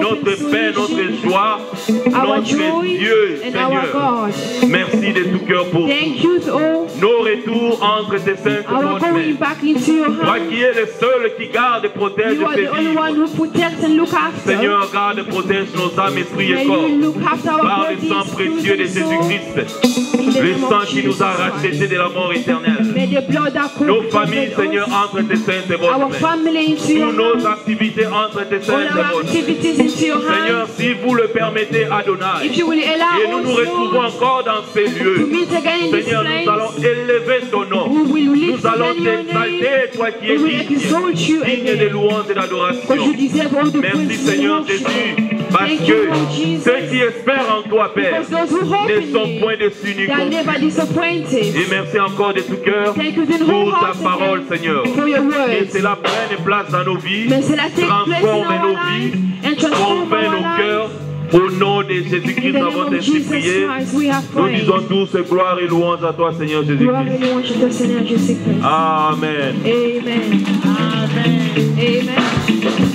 notre paix, notre joie, notre Dieu, Seigneur. Merci de tout cœur pour nos retours entre tes saintes mains. Toi qui es le seul qui garde et protège tes vies. Seigneur, garde et protège nos âmes, esprits et corps par le sang précieux de Jésus-Christ, le sang qui nous a rachetés de la mort éternelle. Nos familles, Seigneur, entre tes saintes mains. Toutes nos activités entre tes saintes mains. Seigneur, si vous le permettez, Adonai, et nous nous retrouvons encore dans ces lieux, Seigneur, nous allons élever ton nom. Nous allons t'exalter, toi qui es digne de louange et d'adoration. Merci, Seigneur Jésus, parce que ceux qui espèrent en toi, Père, ne sont point déçus ni confus. Et merci encore de tout cœur pour ta parole, Seigneur. Que cela prenne place dans nos vies, transforme nos vies, convainc nos cœurs. Au nom de Jésus-Christ, nous avons ainsi prié. Nous disons tous gloire et louange à toi, Seigneur Jésus-Christ. Amen. Amen. Amen.